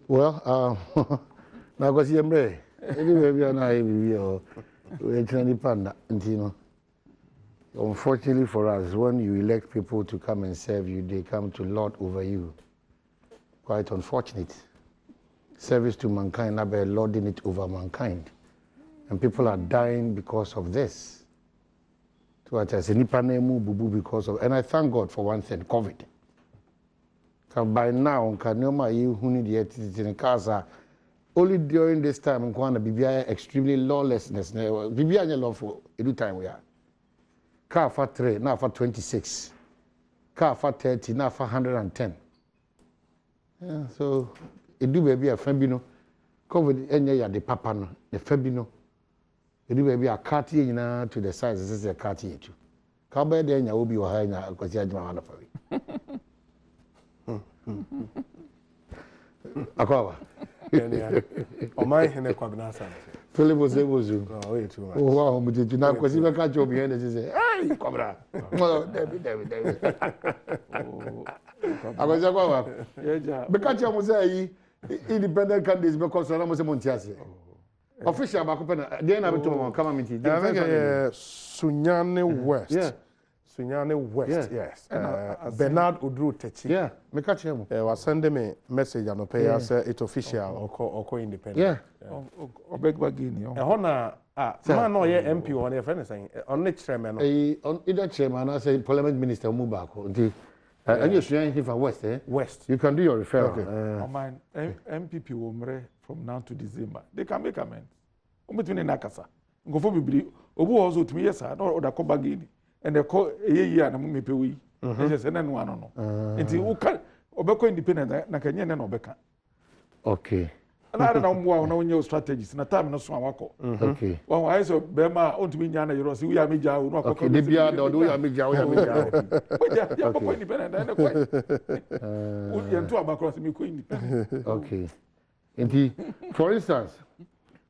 Well, now because you're brave. Maybe I'm not even unfortunately for us, when you elect people to come and serve you, they come to lord over you. Quite unfortunate. Service to mankind, now by lording it over mankind. And people are dying because of this. So I say, because of, and I thank God for one thing, COVID. By now, only during this time, I'm going to be extremely lawlessness. Be lawful every time we are. Car for 3, now for 26. Car for 30, now for 110. Yeah, so it do baby a fabino. COVID any the papa no, the fabino. It do baby a cartier to the size this is a cartier too. Cowboy then you will be a high now because you are my Akwa. O my hene kwabna san. Philip was able to. Oh, way too much. Oh wow, but you now because you catch up behind and say, "Hey, Cobra." Oh, David. Akwa Akwa. Yeah. Because you must say independent candidates because I must say Montiasi. Official back up na dey na beto come meeting. Sunyane West. Yeah. Sunyane West, yes. Bernard Odru Techi. Yeah, me catch him. Was sending me message and pay us it's official or independent. Yeah. Or beg bagini. Hona man no ye MP on your friend saying on the chairman. On either chairman I say parliament minister Mubako. And you're showing him from West, eh? West. You can do your referral. Okay. Mine MPP Womre from now to December. They can make amends. Between Nakasa. Go for Bibri. Obu also to me, yes, I know the Kobagini. And they call a year and I'm pay we. Just and then one no. Until who can Obeko independent, Nakanya and Obeka. Okay. And I don't know more on your strategies. Na time no so wako. Okay. Well, I saw Bema on to me Yana, you see, we are Mija, no. Okay, the beard or do Yamija, But they are independent and quite. Would you to across me independent? Okay. Indeed, for instance,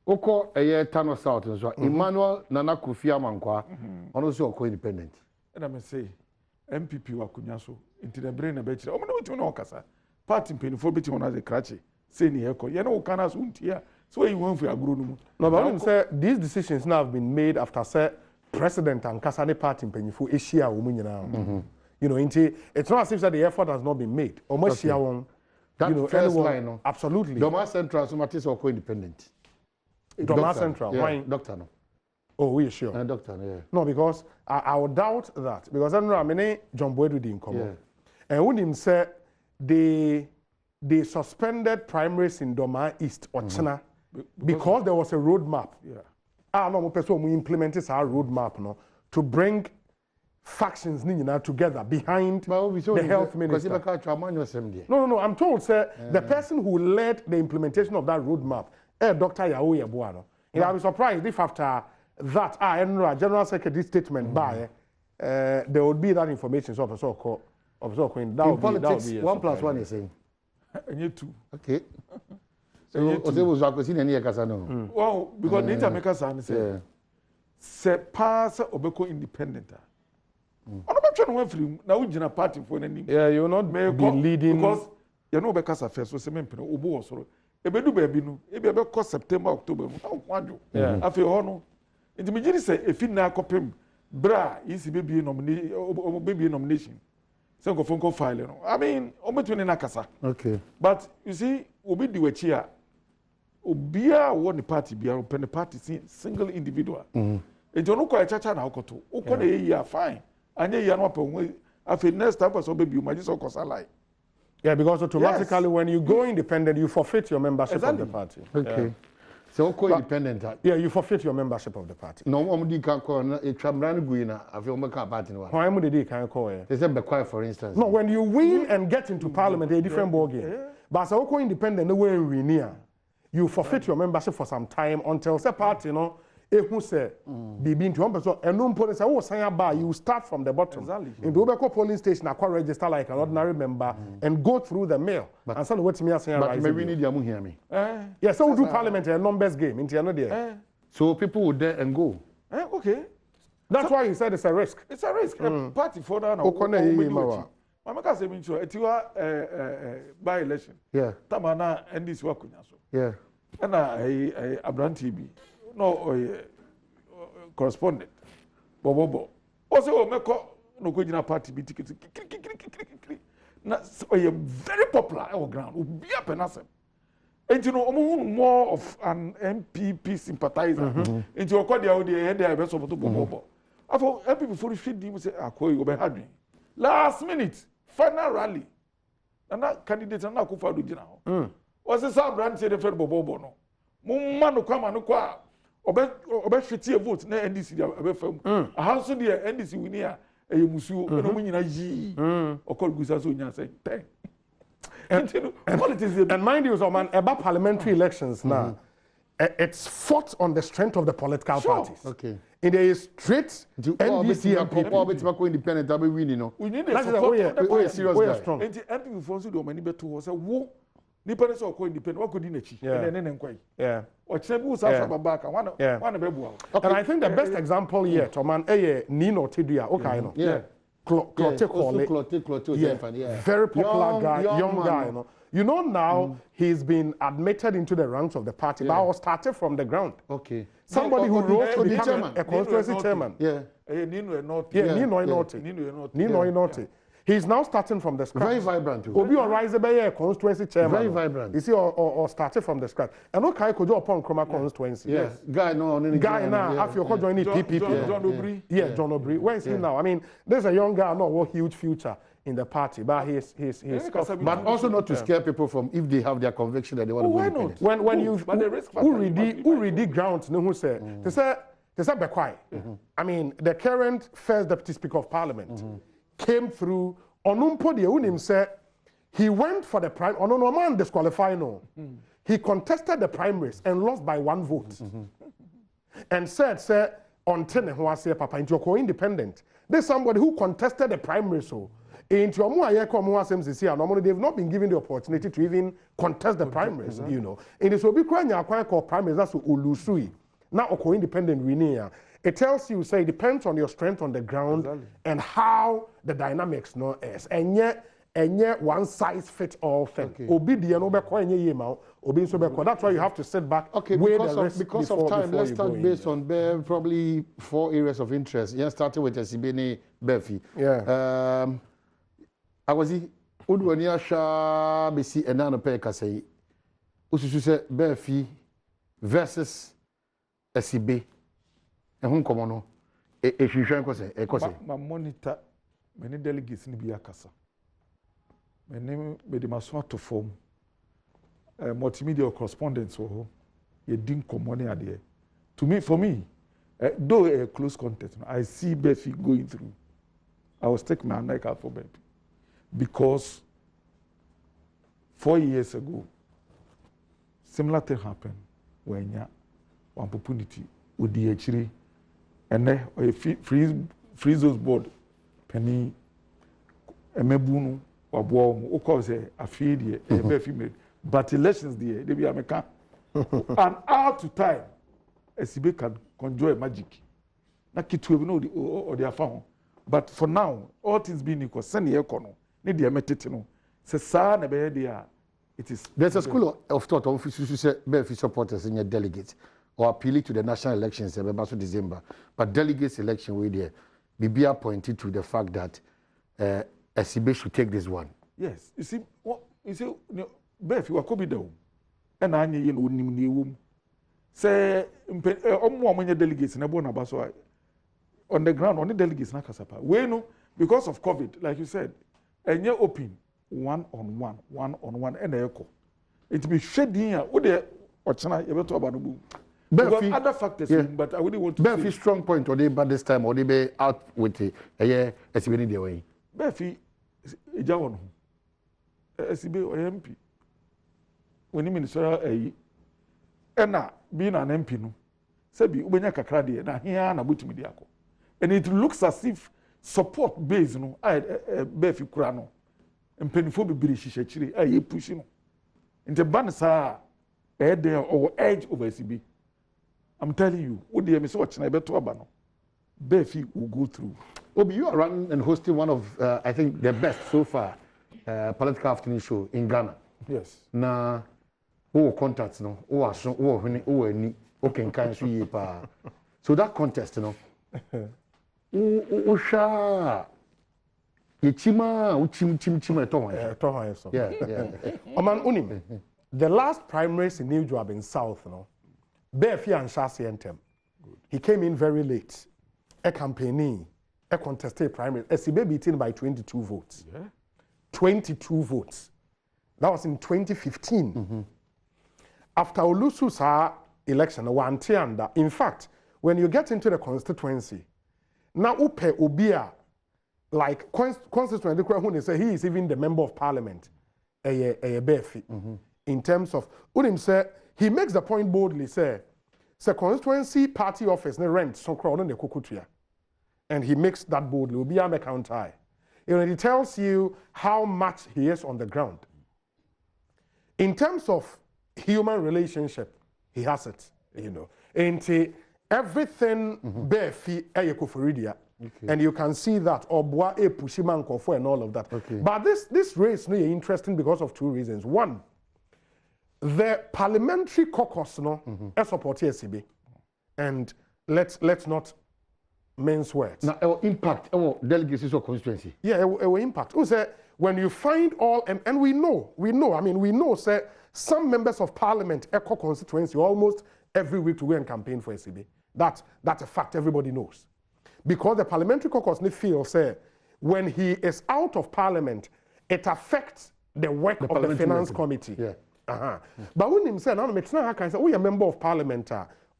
Oko a year Tano South and so Emmanuel Nana Kufia Mankwa, also co-independent. And I may say, MPP Wakunyaso, into the brain a better. Oh, no, no, Casa. Party paying for betting on as a cratchy. Say near Echo, you know, can us here. So you want for a groom. No, but I say these decisions now have been made after say President and Kasane Party paying for Asia woman now. You know, it's not as if that the effort has not been made. Almost here one. That first line, no? Absolutely. Doma Central, Somatis or co-independent. Doma Central, yeah. why? Doctor, no. Oh, we are sure. Doctor, yeah. No, because I would doubt that. Because I don't know how many John Boyd didn't come up. And when him said they suspended primaries in Doma East or China because there was a roadmap. Yeah. I know we implemented our roadmap no, to bring factions together behind the health minister. No. I'm told, sir, the person who led the implementation of that roadmap, Dr. Yahoo Yabuano. And I'll be surprised if after that, General Secretary statement by, there would be that information. So, in politics, 1 plus 1 is saying. And you too. Okay. So, there was any Casano. Well, because Nita Makers say, se pass Obeko independent. I'm not trying to free now. We're in a party for any. Yeah, you will not be leading because you know because affairs so semen peno obo osoro. Ebe do baby no. Ebe be September October. Yeah. Afi hono. Nti me giri say efi na akopem bra isi baby nomination. Say go phone call file no. I mean, ometwe na kasa. Okay. But you see, obi di wechi a obia won the party bia open the party single individual. Nti ono kwa chacha na okoto. Ukọ na year fine. Anye ya no pe afi next time person baby ma just okosa lie. Yeah, because automatically when you go independent, you forfeit your membership of the party. Okay. Yeah. So co-independent. Yeah, you forfeit your membership of the party. No, omudi can call a Tramran Guina, afi omaka party no. Why would they can call it? They said Bekwai, for instance. No, when you win and get into parliament, a different ball game. But as a co-independent, the way we near, you forfeit your membership for some time until the party, who say, be into 1%, and no police, oh, say, you start from the bottom. Exactly. In the Obeko polling station, I can register like an ordinary member and go through the mail. And send what me saying. But maybe need you hear me. Yes, so we do parliament a numbers game into another day. So people would dare and go. Okay. That's why he said it's a risk. It's a risk. Party for that. Mama ka say me sure etiwa by election. Yeah. Tamana NDC wa kunya so. Yeah. Na Abranti bi no correspondent. Bobobo. O say o meko no ko gina party bi ticket. Na very popular on ground. Obi apenasem. And you know, more of an NPP sympathizer. And you call the audio head there, best of the Bobo. After NPP before the feed him say, I call you over last minute, final rally. And that candidate and now Kufa do now. Was the South Brand say the Fed Bobo no? Mumano come and qua. Obe fiti a vote na NDC abe fam. A house of the NDC winia a musu no munyina yi. O call gusa so nya say 10. And mind you, so man, about parliamentary elections now, it's fought on the strength of the political parties. Okay. And there is straight NDC and people independent, I'll be winning. No, we need the support of the serious we are strong. And the NPP forms do many better was a wo. Nipa so ko independent. What could in echi? And then kwai. Yeah. Or chebu sa back and one bebu. And I think the best example here, to man, Nino Tidua, okay, no. Yeah. Very popular guy, young guy. You know now he's been admitted into the ranks of the party, but I was started from the ground. Okay. Somebody who rose to become a constituency chairman. Yeah. Nino Inoti. He's now starting from the scratch. Very vibrant. Obi or rise a constituency chairman. Very vibrant. You see, or started from the scratch. And okay, could you upon Chroma constituency? Yes. Guy now, after you join PPP. John O'Brien. Yeah, John O'Brien. Where is he now? I mean, there's a young guy, no huge future in the party, but he's but also not to scare people from if they have their conviction that they want to why not? When you who read ground, no who say they say be quiet. I mean, the current first deputy speaker of parliament came through onumpo de unim said he went for the prime no man disqualified no. He contested the primaries and lost by 1 vote. And said on ten who say papa into independent. There's somebody who contested the primaries so they've not been given the opportunity to even contest the primaries, you know. In this will be crying primaries that's ulusui. Now independent winning. It tells you, say, it depends on your strength on the ground and how the dynamics is. And yet one size fits all thing. That's why you have to sit back. Okay, because of time, let's start based on probably 4 areas of interest. Yeah, starting with Esibene Befi. Yeah. I was Udwania Sha Bisi and Nana Peka say Ususu Befi versus Esibe. And whom come on? If you shall say, my monitor, many delegates in Biakasa. My name be the Maswa to form multimedia correspondence or you didn't come on there. To me, for me, though a close contact, I see Befi going through. I was taking my neck out for Befi because 4 years ago, similar thing happened when you one opportunity with the HRE. And then a free zones board penny a mebunu or bomb or cause a feed a female. But elections there, they be a mecha. And out to time, a CB can conjure magic. Na kitu know the or their found. But for now, all things being equal, send the econo, need the emetino. Say, son, it is. There's a school of thought of Befi supporters in your delegates. Or appealing to the national elections in December. But delegates election way there, Bibia pointed to the fact that SCB should take this one. Yes. You see, Beth, you are copied down. And I need you say, delegates in a bonabaso on the ground, on the delegates, Nakasapa. We know because of COVID, like you said, and you're open one-on-one, and the echo. It be shedding here, or China, you talk about the boom. Because other factors, but I wouldn't want to Befi strong point or they by this time or they be out with a year as we need the way. Befi Ijawon SCB or MP. When you minister Ena being an MP no. Sebi ubenya kakra de na hia na butimi de akọ. And it looks as if support base no Befi kura no. Mpenifo bibiri hihye chire aye push no. Inte ban sa there or edge over SCB. I'm telling you, what do you miss watching? I bet to Abano. Befi will go through. Obi, you are running and hosting one of, I think, the best so far political afternoon show in Ghana. Yes. Na, who contacts, no, who are so, who are ni, who can see pa. So that contest, you know, Usha, Yichima, Uchim, yeah. Oman Unim, the last primaries in New Job in South, you know, Befi and Shasi Entem. He came in very late. A campaigning, a contested primary, a CB beaten by 22 votes. Yeah. 22 votes. That was in 2015. After Olusu's election, in fact, when you get into the constituency, now Upe Obia, like constituency, he is even the member of parliament, in terms of, Unim said, he makes the point boldly, say constituency party office, ne rent, so crowd on the Kukutia. And he makes that boldly, Obia make counter. He tells you how much he is on the ground. In terms of human relationship, he has it, you know. And everything Befi Eyekoforidia. And you can see that Obwa Pushiman Kofo and all of that. But this race is interesting because of two reasons. One, the parliamentary caucus support SCB. And let's not mince words. Now, it will impact our delegacies or constituency. Yeah, it will impact. When you find all, and we know, say, some members of parliament echo constituency almost every week to go and campaign for SCB. That's a fact everybody knows. Because the parliamentary caucus feel, say, when he is out of parliament, it affects the work of the finance committee. Yeah. But when him said, we are a member of parliament,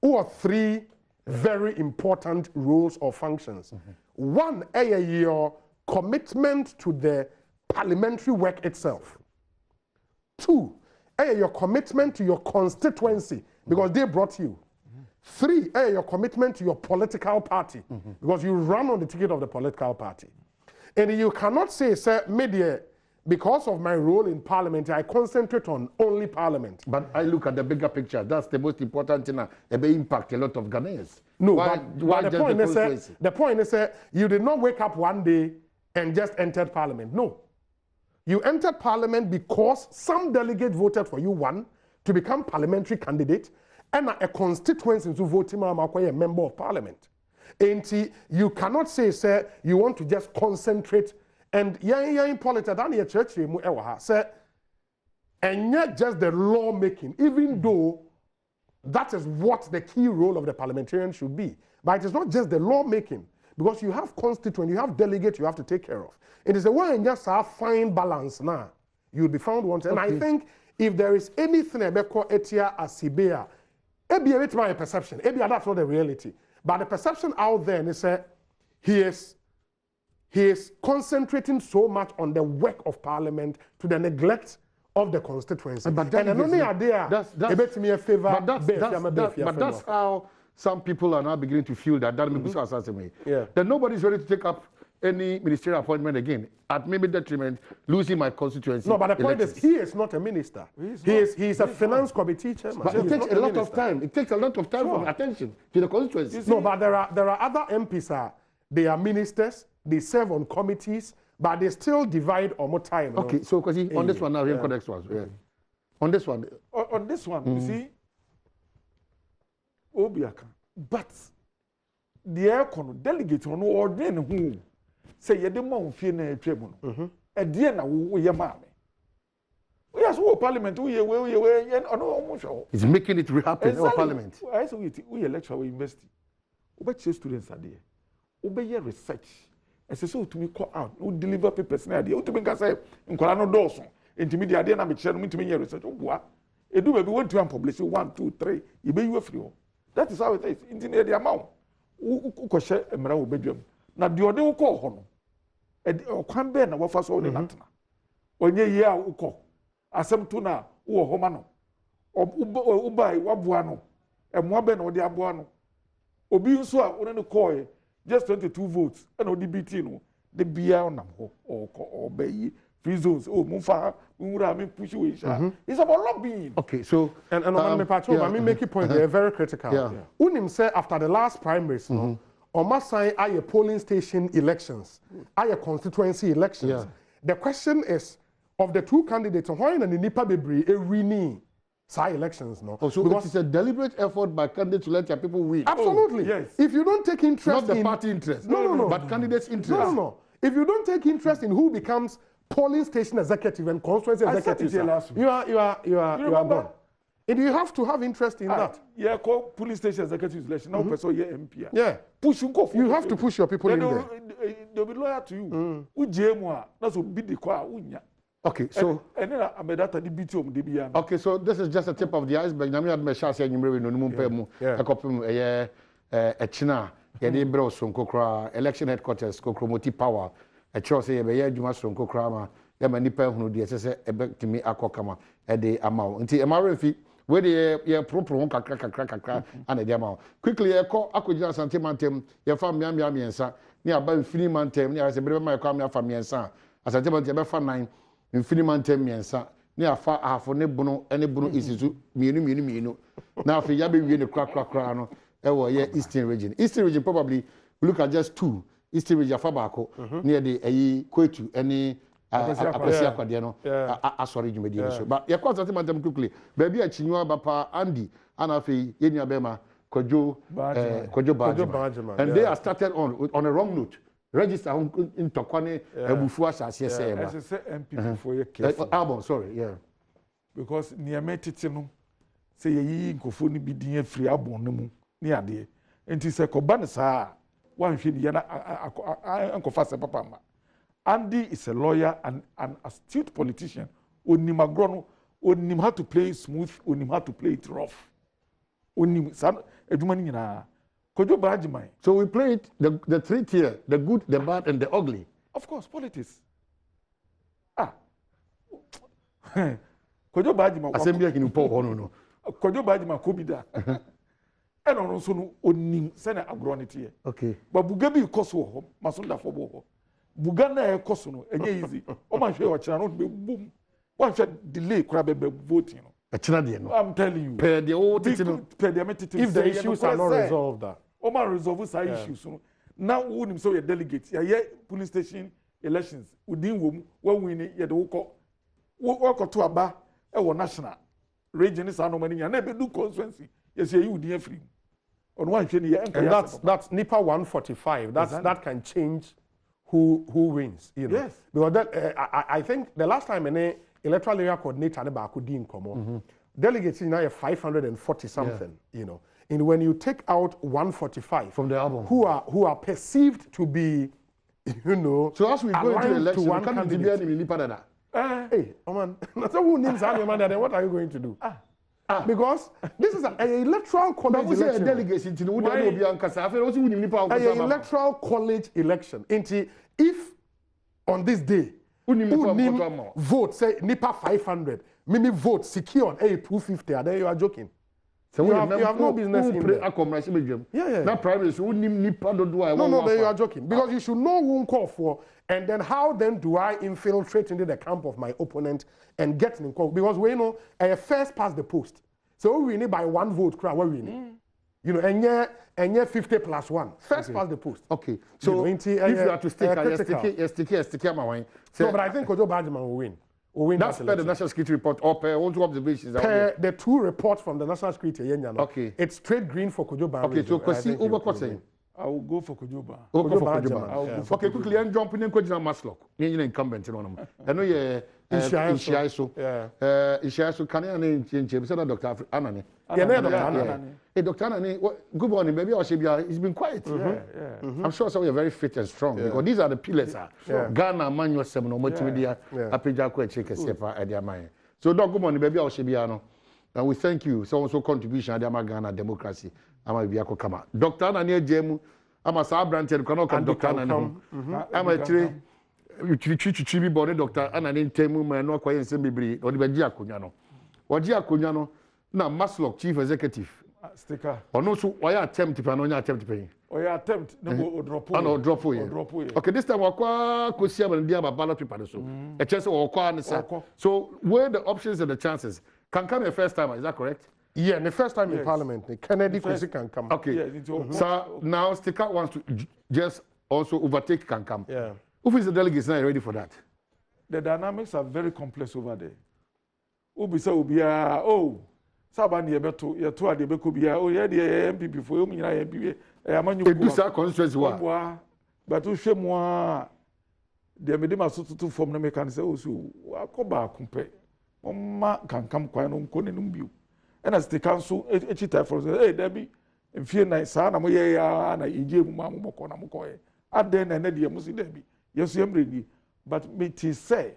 who are three very important roles or functions. One, your commitment to the parliamentary work itself. Two, your commitment to your constituency because they brought you. Three, your commitment to your political party because you run on the ticket of the political party. And you cannot say, sir, media, because of my role in parliament, I concentrate on only parliament. But I look at the bigger picture. That's the most important thing. It may impact a lot of Ghanaians. No, but the point is, you did not wake up one day and just entered parliament. No. You entered parliament because some delegate voted for you, one, to become parliamentary candidate, and a constituency to vote him a member of parliament. And you cannot say, sir, you want to just concentrate and in politics, that your church say, and not just the law making, even though that is what the key role of the parliamentarian should be. But it is not just the law making, because you have constituent, you have delegate, you have to take care of. It is a way and just a fine balance now. You'll be found once. And I think if there is anything about Etia Asibea, maybe it's my perception. Maybe that's not the reality. But the perception out there is that he is concentrating so much on the work of parliament to the neglect of the constituency. But that's how some people are now beginning to feel that may be so assassinate. That nobody's ready to take up any ministerial appointment again at maybe detriment losing my constituency. No, but the point is he is not a minister. He is a finance committee chairman. But it takes a lot of time. It takes a lot of time from attention to the constituency. No, but there are other MPs. They are ministers. They serve on committees, but they still divide or more time. Okay, so because on this one now, we have next one. On this one, you see, Obiaka, but the aircon delegate on ordin who say you didn't fear na tribunal. At the end, we are mammy. We are so parliament. We it's making it happen in parliament. I saw it. We lecture, we invest. But students are there. Obey your research. As so to me call out, who deliver papers now. The ultimate can say, in Colano Dawson, intermediate, I didn't have me to me research. What? It do maybe 1 2 and publish 1 2 3. You be you free. That is how it is. In the amount. Who share a marrow bedroom. Now the other will call Hono. And can bear what for so the Lantana. When ye are call. As some tuna, who are Homano. Or Ubai, Wabuano. And Waben or the Abuano. Obi so only call. Just 22 votes. And ODBT no, the beer on them or bay free zones. Oh, Mufa, Mura, push you. It's about lobbying. Okay, so and make a point. They're very critical. Unim said after the last primaries, Omasai are polling station elections, are constituency elections. Yeah. The question is, of the two candidates, why in the Nipa Bebri winning side elections? No, so because it is a deliberate effort by candidates to let their people win. Absolutely. Yes. If you don't take interest Not the in party interest. No. But candidates' interest. No. If you don't take interest in who becomes polling station executive and constituency executive, you are gone. And you have to have interest in that. Yeah, call police station executive election. Now, person here MP. Yeah. Push you have to push your people in there. They'll be loyal to you. Ujemwa, that's what be the kwa unya. Okay, so and then I made that the BT of the okay, so this is just a tip of the iceberg. Now we had Mesha saying you may know a copy a China, Yadi Bros from Kokra, election headquarters, Kokromoti Power, a choice say a Yajumas from Kokrama, Yamanipa who the SSA a back to me a kokama at the amount. Until a marriage where the proper kakra and the amount. Quickly, I call Akuja Santimantem, your family, Yami and Sa, near by Finimantem, near as a bit of my family from Yansa, as I tell you about 9 in Finimantem Yansa, near far half for Nebuno, and Nebuno is to Minu. Now, for Yabi, we in the crack, Eastern region. Eastern region probably look at just 2. Eastern region, Fabako, near the Kwetu, any. Sorry, you made so. But you're quite them quickly. Baby, I chinua bapa Andy, Anafi, Yenya Bema, Kojo Badwam. And they are started on a wrong note. Register in Tokwane, Bufuas, as you say. NPP for your case. Album, sorry, yeah. Because near Metitino, say ye Kofuni be dear free abon near there. And he said, Kobanasa, one should yana Uncle Fasa Papa. Andy is a lawyer and an astute politician. Onim agrono, onim how to play smooth, onim how to play it rough. Onim san edumani nyina. Kojo Badwam. So we play it the 3 tier, the good, the bad, and the ugly. Of course, politics. Kojo Badwam. Assembly can po no. Kojo Badwam kobida. And also no onim sene agrono tie. Okay. But bugabi koso ho, masonda fo bo ho. Buganda e koso no enye easy. O man hwe o kira no be boom. One hwe delay kura be voting no. A kira de no. I'm telling you. Per the old if the issues are not resolved that. O man resolve some issues no. Now who nim so your delegates. Ya police station elections. Udin wo mu, wa win ye de wo ko to aba e wo national region is anomani nya na be do constituency. Yes you udin free. On one hwe ne and that's NIPA 145. That can change who wins, you know. Yes. Because that, I think the last time any electoral area coordinator could be in common, delegates now have 540 something, you know. And when you take out 145 from the album, who are perceived to be, you know, so as we go into the election, to one candidate. Hey, oh man, so who names man? Then what are you going to do? Because this is an electoral college election. An electoral college election. If on this day, vote say NIPA 500, Mimi vote secured 250, then you are joking. So you have no business in there. Yeah. Not primary, so no, then you are joking. Because you should know who call for, and then how then do I infiltrate into the camp of my opponent and get in call? Because we know first past the post. So we need by 1 vote, what we need. You know, and 50 plus 1. First past the post. Okay. So if you are to stick, my wine. No, but I think Kojo Badwam will win. That's per the National Security Report or per all 2 observations. Per the 2 reports from the National Security. Okay. It's straight green for Kojo Badwam. Okay, so Kwesi, what's saying? I will go for Kojo Badwam. Okay, quickly, I'm jumping in Kojina Maslock. You're incumbent on them. I know you're Ishiaso. Ishiaso, can you change Dr. Anani? Hey, Dr. Anani, good morning. Maybe I should be. He's been quiet. I'm sure some are very fit and strong because these are the pillars. Ghana, Manuel Seminole, Multimedia, Apejako, Echeke, Sepa, Adiamai. So, Doc, good morning. Maybe I should be. And we thank you. So, also contribution Adiama Ghana democracy. I'm a Biako Kama. Dr. Anani Jemu, I'm a Sabranch and Dr. Anani. I'm a tree. Chibi body Dr. Anani Temu, man, no quiet and Sembibri, or the Bajia Kunyano. Wajia Kunyano. Now, Maslock, Chief Executive. Sticker. Or no, so why attempt to pay? Or you attempt, no, drop. Okay, this time, Wakwa, Kusia, and Diaba ballot paper. So, a chance of Wakwa. So, where the options and the chances can come a first time, is that correct? Yeah, the first time in Parliament, the Kennedy can come. Okay. So now Sticker wants to just also overtake Kankam. Yeah. Who is the delegates now ready for that? The dynamics are very complex over there. Ubisa ubia sabani yeto ade beko bia the NPP for you nyina NPP amanyu ko Edusa constituency wa but o hwemu a de medema so to form na mekan say osu akoba akompe omma kankam kwan no nko nenum biu ena Sticker so echita for say dabi mfie na sa na mo ye ya na ije mu ma mo boko na mo koye aden na na de musi dabi yesu emredi but me ti say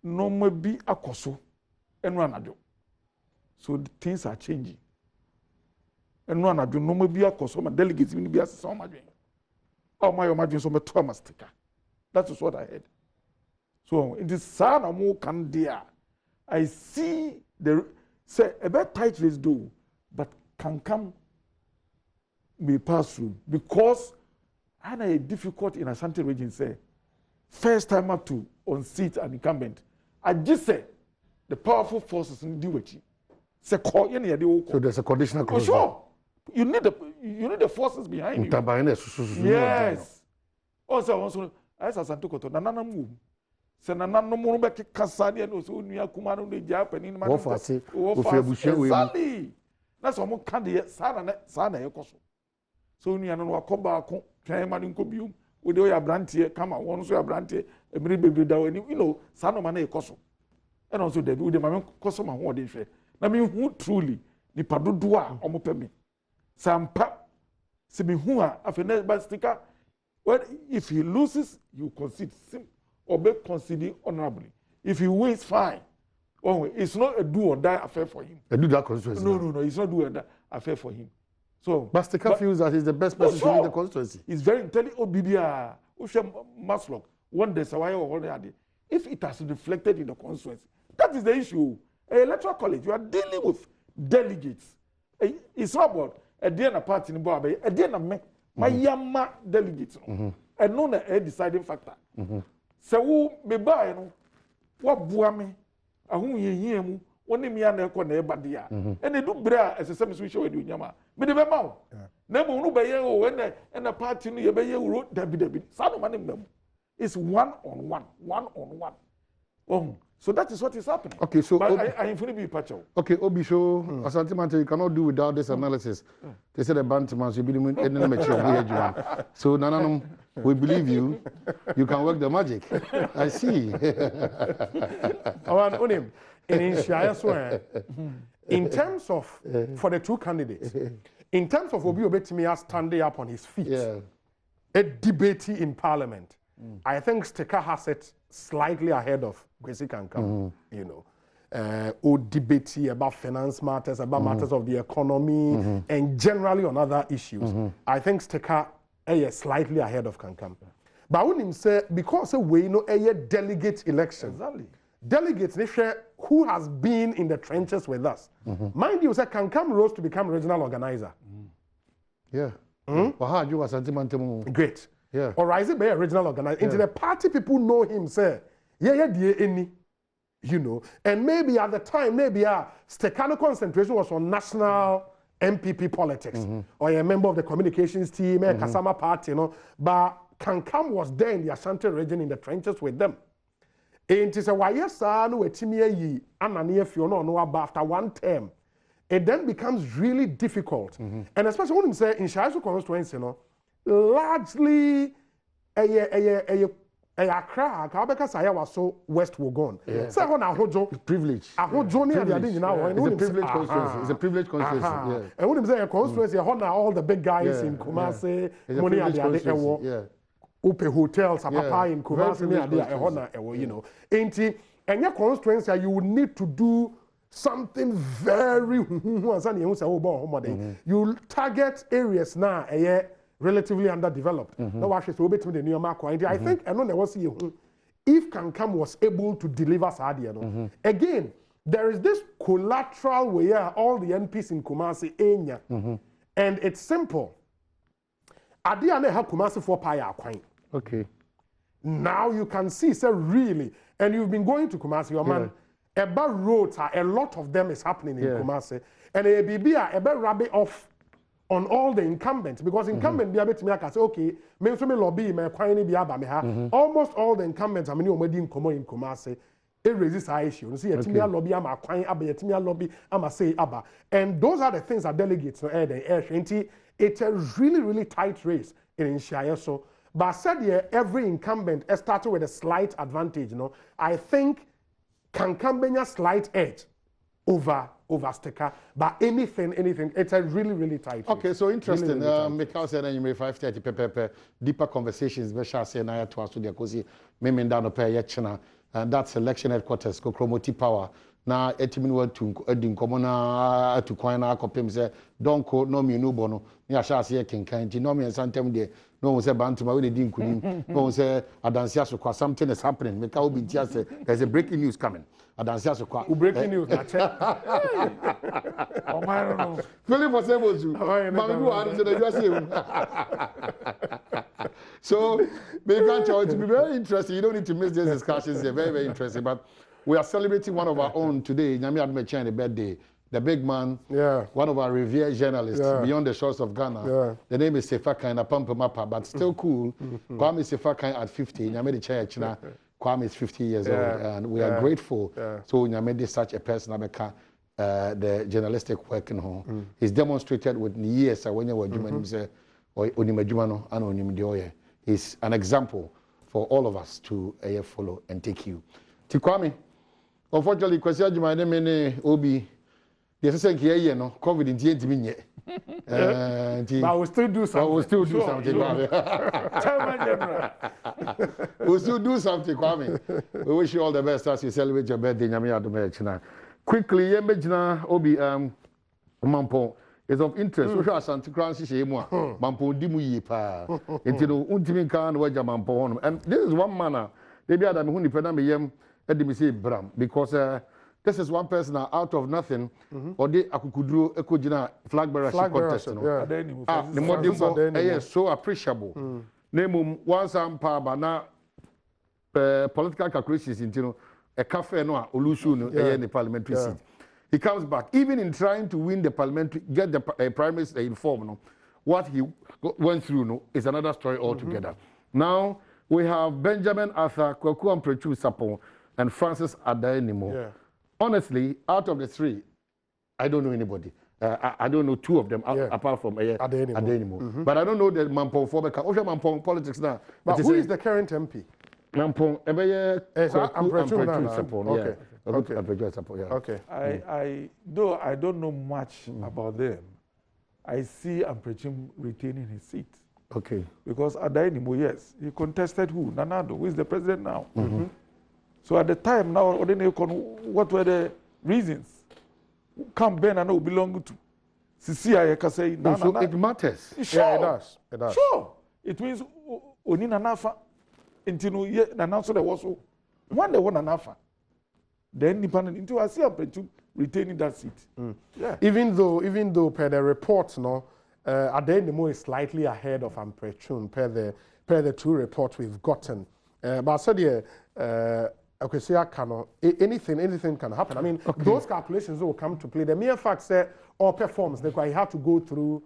no mo bi akoso enu anadwo. So things are changing. And no anadwo no mo bi akoso ma delegates bi bi asesa o madwen. O my madwen so meto am Sticker. That is what I heard. So it is sad na mo kan there. I see the say a bit tight race do, but Kankam may pass through because I know difficult in Ashanti region say first time up to on seat and incumbent. I just say the powerful forces in Diwachi. So there's a conditional clause. Sure. You need the forces behind you. Yes. Also, as Santuko, Nanana move. Senana no more back Cassadi and also Nia Kumano de Japan. Exactly. That's almost candy, Sana Ecoso. So Niano Koba, Chairman in Cobium, with your brandy, come on, one so a brandy, a baby down, you know, Sanomane Ecoso. And also they do the Mamma Cosoma, what they say. I mean, who truly, the Padudoa, Omopemi. Sampa, Semihua, Afenes by Sticker. Well, if he loses, you concede or be conceding honorably. If he wins, fine. Oh, it's not a do or die affair for him. A do that constituency. No, it's not do or die affair for him. So, but Sticker feels that he's the best person to lead the constituency. He's very intelligent. Obibia, Usha Maslock, one day, Sawaya or one day. If it has reflected in the constituency, that is the issue. Electoral college, you are dealing with delegates. It's not about a day and a party in Boabe, a day and a my yama delegates. And no a deciding factor. So, who me buy what buame, a whom ye hear mu, one name yan badia. And they do bra as a semi switch with you, Yama. But the Bemau. Never no by you and a party near by you wrote Debbie. Some money them. It's one on one. Oh. So that is what is happening. Okay, so I infinitely be patcho. Okay, Obi show Asante Mante, you cannot do without this analysis. They said the Bantamans you be mature. So Nananum, we believe you. You can work the magic. I see. In terms of for the two candidates, in terms of Obi Obetimi standing up on his feet, a debate in Parliament. I think Sticker has it slightly ahead of Kwesi Kankam, you know, or debate about finance matters, about matters of the economy, and generally on other issues. I think Sticker is slightly ahead of Kankam. But I wouldn't say, because we know a delegate election. Exactly. Delegates, they share who has been in the trenches with us. Mind you, Kankam rose to become regional organizer. Yeah. Great. Yeah. Or is it by a regional organizer? Into the party people know him, say, any, you know. And maybe at the time, maybe Stekano concentration was on national NPP politics. Or a member of the communications team, a Kasama party, you know. But Kankam was there in the Ashanti region in the trenches with them. And it's a why yes, no etimi anani Fiona no after one term. It then becomes really difficult. And especially when you say in Shaiso constituency, you know. Largely Accra, Kabeka Saya was so West Wogon. So on a hojo privilege. A hojo near the It's a privilege constituency. It's a privilege constituency. And when you say a constituency, all the big guys in Kumasi, money at the Upe hotels, a papa in Kumasi near the you know. And your constituency, you would need to do something very you target areas now relatively underdeveloped. Now actually so between the new mark. I think I know there was if Kankam was able to deliver Sadia. Again, there is this collateral where all the NPs in Kumasi Enya. And it's simple. Adia have Kumasi for Paya Quine. Okay. Now you can see, so really, and you've been going to Kumasi, your man. eba roads a lot of them is happening in Kumasi, and a BB eba rub it off on all the incumbents, because incumbent be able to make us say, okay, me so me lobby me kwani bi aba me ha. Almost all the incumbents I mean omadi in Kumasi, it raises our issue. You see, yetimi lobby ama kwani aba, yetimi lobby ama say aba, and those are the things that delegates no it's a really tight race in Nshia. So, but I said here, every incumbent started with a slight advantage. You know, I think can Kambenya slight edge over Sticker, but anything, it's a really tight race. Okay, so interesting. Really Because then you may 5:30 deeper conversations. We shall say na to us to the kosi. Me menda no pay yechna, and that's election headquarters. Kokromoti power. Na etimin word to edin komona to kwan na akopem say don't call no me no bono ni asha se kenkan ti no me santem de no say bantuma we dey nkunim no say adansia so kwa something is happening make ka obi tia say there's a breaking news coming adansia so kwa breaking news na check oh my no Philip for Sebozu mami do anu say you say so we can try to be very interesting. You don't need to miss these discussions. They're very interesting. But we are celebrating one of our own today. Nyami Admeche the birthday. The big man, one of our revered journalists beyond the shores of Ghana. The name is Sefakan Apampamapa, but still cool. Kwame Sefakan at 50. Nyami the China China. Kwame is 50 years old, and we are grateful. So Nyami is such a person. The journalistic work in home. He's demonstrated with years when you were doing He's an example for all of us to follow and take you. Kwame, unfortunately, kwasi adwuma ne me ne obi dey say nke ye no COVID ntie ntimi nye. But we still do something. We'll still do something, Kwame. We'll still do something, Kwame. We wish you all the best as you celebrate your birthday. Nyame adom. Quickly, ye mejina obi Mampo is of interest. So Asante Kransi shemu a Mampo di mu yi pa. Enti no untimi kan no waja Mampo hono. And this is one manner. They be adam hu ni peda me yem say Bram, because this is one person out of nothing, or they akukuduro ekojina flag bearer contest. The modern so appreciable. Name one some power na political calculations into a cafe no olusu no the parliamentary seat. He comes back, even in trying to win the parliamentary, get the primaries informed. No, what he went through no is another story altogether. Now we have Benjamin Arthur, Kwaku Amprechu Sapon, and Francis Adainimo. Honestly, out of the three, I don't know anybody. I don't know two of them apart from Adainimo. But I don't know the Mampong Fobeka. Osha Mampong politics now. But who is the current MP? Mampong Amprechu Sapon. Okay. Though I don't know much about them, I see Amprechu retaining his seat. Okay. Because Adainimo, yes, he contested who? Nanado, who is the president now. So at the time now, what were the reasons? Come Ben and who belong to CCI say so it matters. Sure. Yeah, it does. Sure. It means Oni Nanafa until Nana so there was one the one Nanafa. Then independent into I see Amprechu retaining that seat. Yeah. Even though per the reports no Adainimo is slightly ahead of Amprechu per the two reports we've gotten. But I said anything can happen. I mean, those calculations will come to play. The mere fact that all performance, they have to go through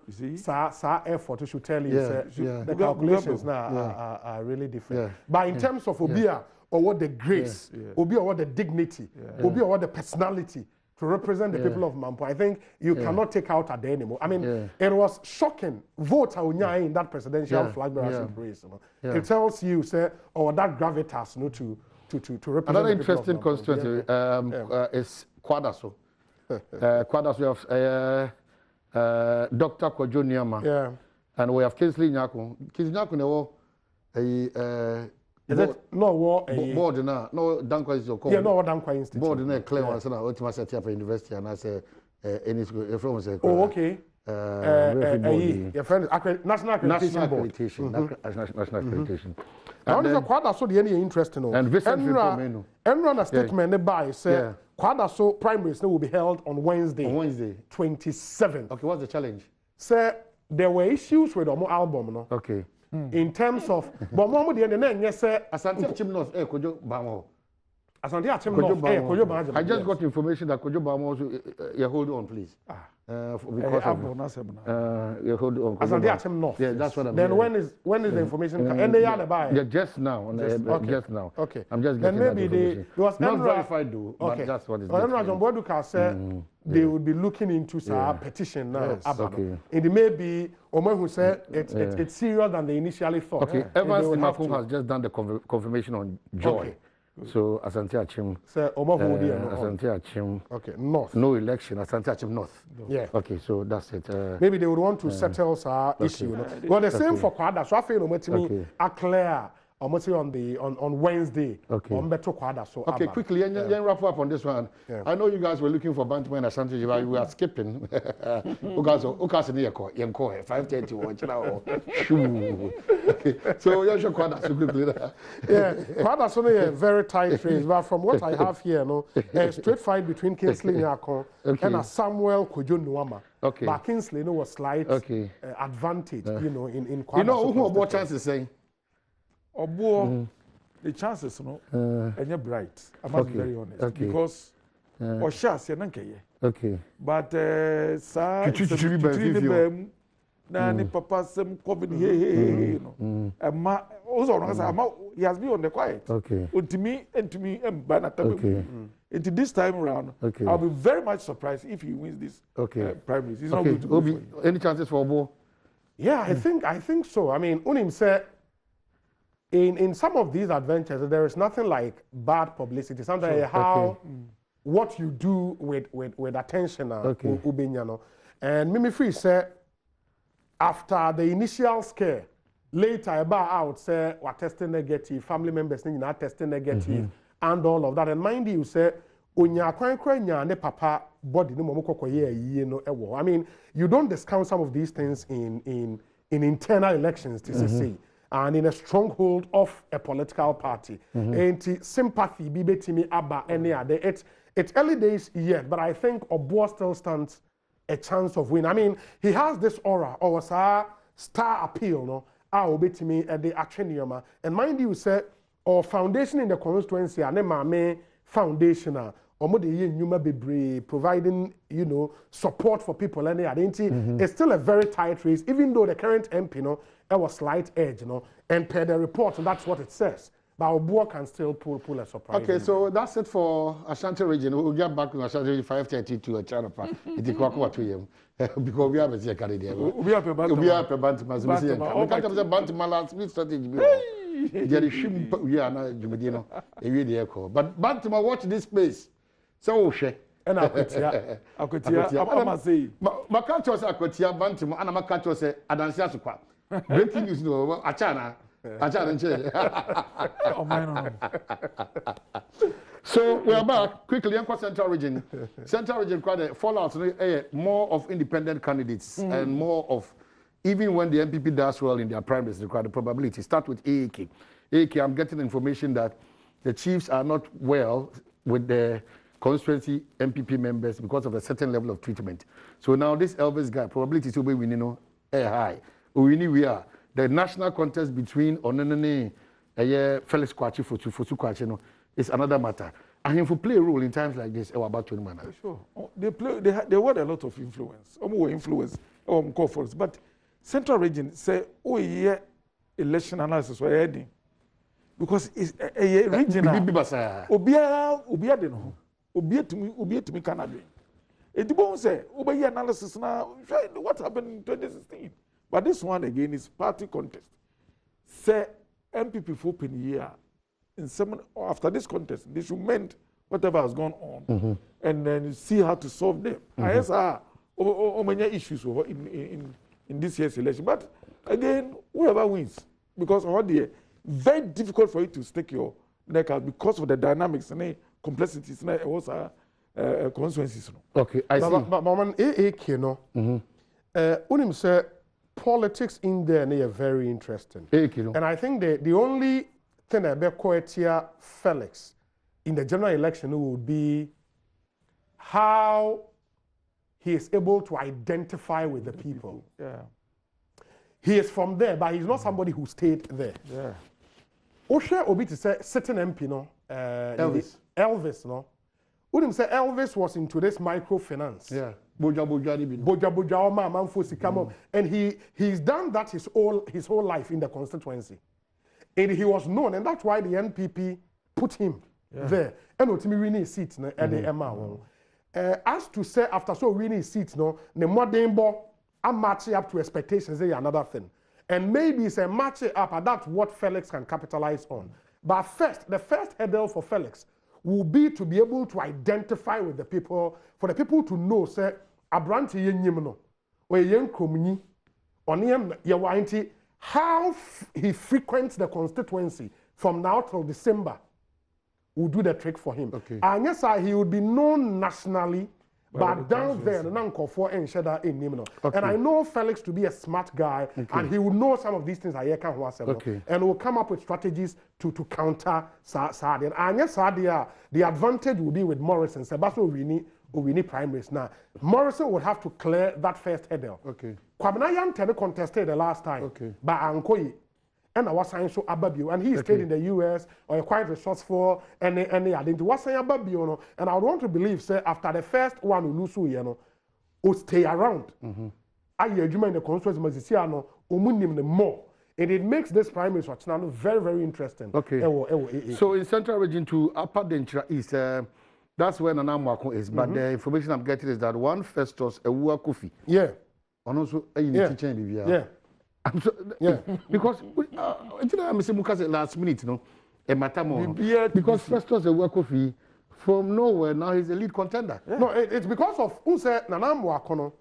effort to tell you the calculations now are really different. But in terms of Obia or what the grace, Obia or what the dignity, Obia or what the personality to represent the people of Mampo, I think you cannot take out Adainimo. I mean, it was shocking. Votes are in that presidential flag bearership race. It tells you, say, that gravitas to represent. Another interesting constituency is Kwadaso. Kwadaso, we have Dr. Kojo Niama, and we have Kinsley Nyako. Kinsley Nyako, is it no board now? No, Dankwa is your call. Yeah, no, Dankwa Institute. Board in a clear one, so now ultimate set up a university, and I say any school from say. Oh, okay. Your friend, national accreditation. National accreditation. And then Kwadaso the any interesting. And Vincent Filipomeno. Enron a statement by say Kwadaso primaries will be held on Wednesday. On Wednesday, 27th. Okay, what's the challenge? Say there were issues with the album, no. Okay. In terms of, but Momo the end, yes, sir. Asante Chimnos, Kojo Bamo. Asante Achim North. I just got information that Kojo Bama also. You hold on, please. Because you hold on. Asante Achim North. Yeah, that's what I'm. Then when is the information? And they are the buy. Yeah, just now. Just now. Okay. I'm just getting that information. Maybe they was not verified though. Okay. But that's what is. Enra John Boduka said they would be looking into some petition now. Yes, okay. And it may be Omo who said it's serious than they initially thought. Okay. Evans Imafung has just done the confirmation on Joy. Okay. So Asante Achim. So Asante Achim. Okay. North. No election. Asante Achim North. Yeah. Okay. So that's it. Maybe they would want to settle our issue. You know? Well, the same for Kwada. So I feel clear. On Wednesday. Okay. On Beto Kwada. So okay. Quickly, wrap up on this one. Yeah. I know you guys were looking for Bantam and Asante, but we are skipping. Ukas in the 5:30. Okay. So you should Kwada so quickly. Yeah. Kwada so a very tight race, but from what I have here, a straight fight between Kingsley Nyako and Samuel Kojo Nuama. Okay. But Kingsley was slight advantage, in Kwada. You know who more chances saying? Obuo, the chances and you're bright. I must be very honest. Because Oshas Yankeye. Okay. But Nani Papa some COVID he has been on the quiet. Okay. To me and Banata. Into this time around, I'll be very much surprised if he wins this primaries. He's not going to go any chances for Obuo? Yeah, I think so. I mean, Unim said in some of these adventures, there is nothing like bad publicity. Sometimes what you do with attention, and Mimi Free said after the initial scare, later about out say we're testing negative, family members not testing negative, and all of that. And mind you, say ne papa body no. I mean, you don't discount some of these things in internal elections, TCC. And in a stronghold of a political party. And sympathy, be aba any other. It's early days yet, but I think Obuo still stands a chance of win. I mean, he has this aura or star appeal, no? Obetimi at the Acheniuma. And mind you, say, or foundation in the constituency, and then foundation, or providing, support for people and it's still a very tight race, even though the current MP, there was slight edge, and per the report, and that's what it says. But Obuo can still pull a surprise. Okay, so that's it for Ashanti region. We'll get back to Ashanti region 5:30 to a channel. It is quite to him because we have a second idea. We have a Bantam. We can't have a Bantam last week strategy. There is shim we are not Jumedino. But Bantam, watch this space. So and I could say, Makacho say Akotia Bantam, and Makacho say Adansia Sukwa. Breaking news, no, Achana. So we are back quickly. Central region. Central region quite a fallout. More of independent candidates and more of even when the NPP does well in their primaries, the probability. Start with AAK. AAK, I'm getting information that the chiefs are not well with the constituency MPP members because of a certain level of treatment. So now this Elvis guy, probability to be winning, high. We are. The national contest between Onenene and Felix Kwachi for Kwachi is another matter. And if we play a role in times like this, about 20 minutes. Sure. They were a lot of influence. More influence, but Central Region say, election analysis were heading. Because it's a regional. Obia de no. Obia to me Canada. It won't say, analysis now, what happened in 2016. But this one again is party contest. Say MPP for open year in some after this contest, they should mend whatever has gone on and then see how to solve them. I guess many issues in this year's election. But again, whoever wins, because very difficult for you to stake your neck out because of the dynamics and complexities and also consequences. Okay, I see. But Unim said politics in there are very interesting. And I think the only thing about Koetia Felix in the general election would be how he is able to identify with the people. Yeah. He is from there, but he's not somebody who stayed there. Yeah. Osha obi to say certain MP no Elvis no. Wouldn't say Elvis was into this microfinance. Yeah. Boja Manfo Sikamo. And he's done that his whole life in the constituency. And he was known, and that's why the NPP put him there. And ultimately winning seats at the MR. As to say after so winning seats, no, the modern ball I'm matching up to expectations, is another thing. And maybe it's a matching up, and that's what Felix can capitalize on. But first, the first hurdle for Felix will be to be able to identify with the people, for the people to know, say, Abranti Yenyimno, or Yen Komuni, or Niam Yawanti, how he frequents the constituency from now till December will do the trick for him. Okay. And yes, he would be known nationally, but down there, and I know Felix to be a smart guy, and he would know some of these things I can and will come up with strategies to counter Sadia. And yes, the advantage will be with Morrison. Sebastian Owini primaries. Now, Morrison would have to clear that first hurdle. Okay. Kwabena Yantene contested the last time, but Ankoyi. And I was saying so Ababio, and he stayed in the US or quite resourceful and identity. Was saying Ababio, and I want to believe, say, after the first one who lose, will stay around. I hear you in the constituency, Maziciano, Umunim the more. And it makes this primary very, very interesting. Okay. So in Central Region to Upper Denchira East, that's where Nanamwako is. But the information I'm getting is that one Festus, a Wua Kofi. Yeah. And also a teaching. Yeah. Because I'm saying last minute, you know, a matter because Festus a work of from nowhere now he's a lead contender. No, it's because of who said Nanamwakono,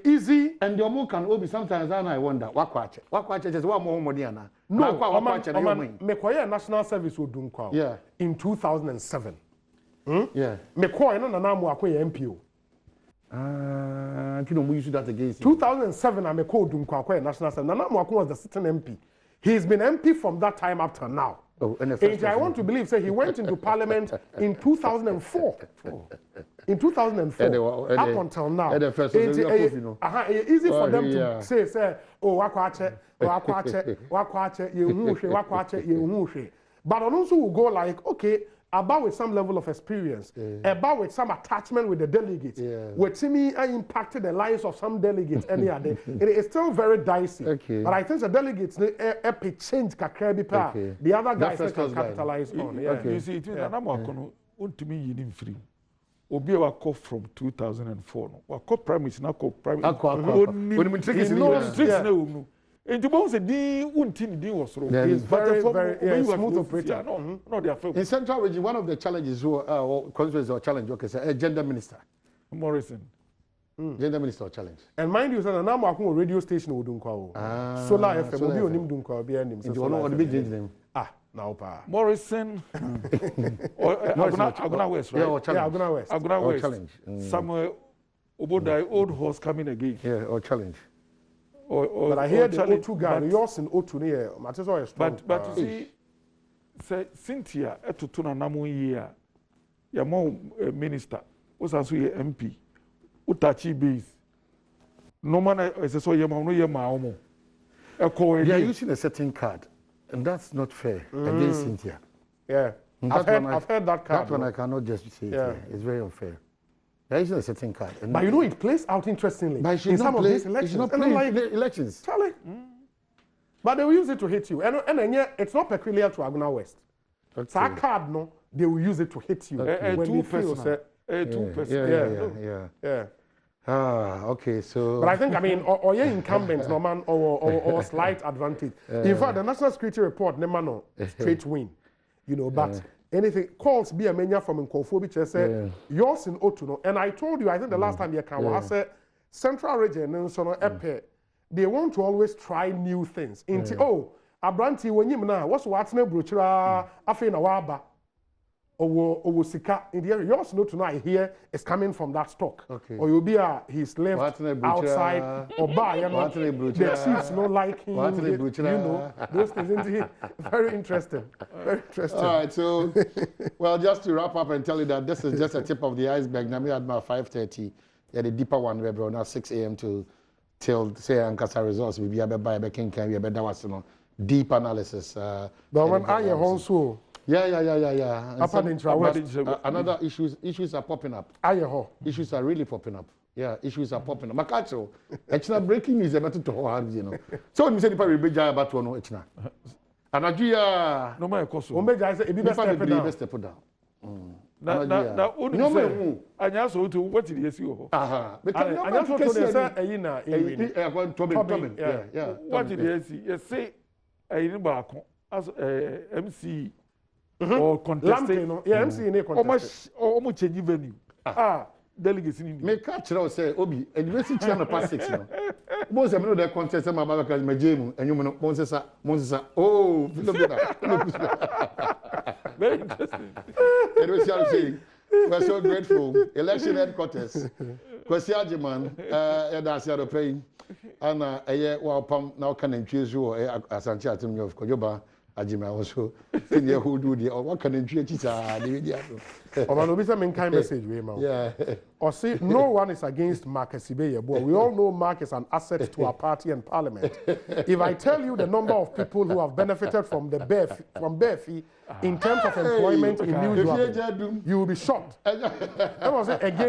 easy and your move can be sometimes I wonder what is one more money now. No, Mekoya National Service would do in 2007. Yeah. Mekoya Nanamwako MPO. We use that against 2007, I'm a code Dunkwa National Assembly. Nanamwako was the sitting MP. He's been MP from that time up to now. And I want to believe, say, he went into Parliament in 2004. In 2004, up until now. Easy for them to say, oh, wakwache, but also will go like, okay, about with some level of experience, about with some attachment with the delegates, with Timmy impacted the lives of some delegates any other. It is still very dicey. But I think the delegates epic change kakrebi the other guys can capitalize on. You see, it is an amakono to me in free. Obi wa call from 2004. Wa call primaries na call primaries. And you both say, was he's very smooth operator. In Central Region, one of the challenges or challenge, okay, gender minister. Morrison. Gender minister challenge. And mind you, now I'm a radio station would do Solar FM will be on him doing name. Now, Morrison. Aguna West, right? Aguna West. Aguna West. Challenge. Somewhere Obodai old horse coming again. Yeah, or challenge. But I hear the O2 guy, yours in O2 near Matis. But you see, Cynthia, Etutuna Namu year, your mom minister, was also your MP, Utachi base. No man is so your mom, no your mom. They are using a certain card, and that's not fair against Cynthia. Yeah, I've heard that card. That one I cannot just say it. It's very unfair. There is a certain card. But you know, it plays out interestingly in some of these elections. Elections. Charlie. But they will use it to hit you. And yet, it's not peculiar to Aguna West. Okay. That card, no, they will use it to hit you. When they feel, yeah. Okay, so. But I think, I mean, or your incumbent, no man, or slight advantage. In fact, the National Security Report, no man, straight win. You know, but. Anything calls be a mania from Nkofo say yours in Otuno. And I told you, I think the last time you came, I said Central Region and so on, they want to always try new things. Oh, Abranti when you now what's no brochure afina waba or sika in the area. Yours no tonight here is coming from that stock. Or you'll be he's left outside or buy the chiefs no like him. You know those things into it. Very interesting. Very interesting. All right, so well, just to wrap up and tell you that this is just a tip of the iceberg. Now we had about 5:30. Yeah, the deeper one we're now 6 a.m. till say Ankasa results. We be able to buy a king can we be that was deep analysis. But when I also. Yeah. Another issues are popping up. Issues are really popping up. Yeah, issues are popping up. Makacho, it's not breaking news about to hard, you know. So you say the probably be jaya about one, it's not. And Nigeria, no more cost. Omega say, "It be best step down." Na onu say, anya so to what did you see? Because anya so to say, na Tobin. Yeah. What did you see? You say, baako as MC or contesting. Yeah, MC in a contest. Almost change venue. Delegates in me catch now say Obi university chairman past 6 no most of them know the contest my baba because my jemu and you know Monsesa oh very interesting. And we shall say we're so grateful election headquarters Kwesi Ajiman that's the pay and well pam now can entries you Asante Atim of Kojoba Ajima also senior who do the what can entry the video Omanobisa main kind message we ma. Yeah. Or see, no one is against Mark Sibeye, but we all know Mark is an asset to our party and parliament. If I tell you the number of people who have benefited from bare fee in terms of employment in New Zealand, you will be shocked. I was again.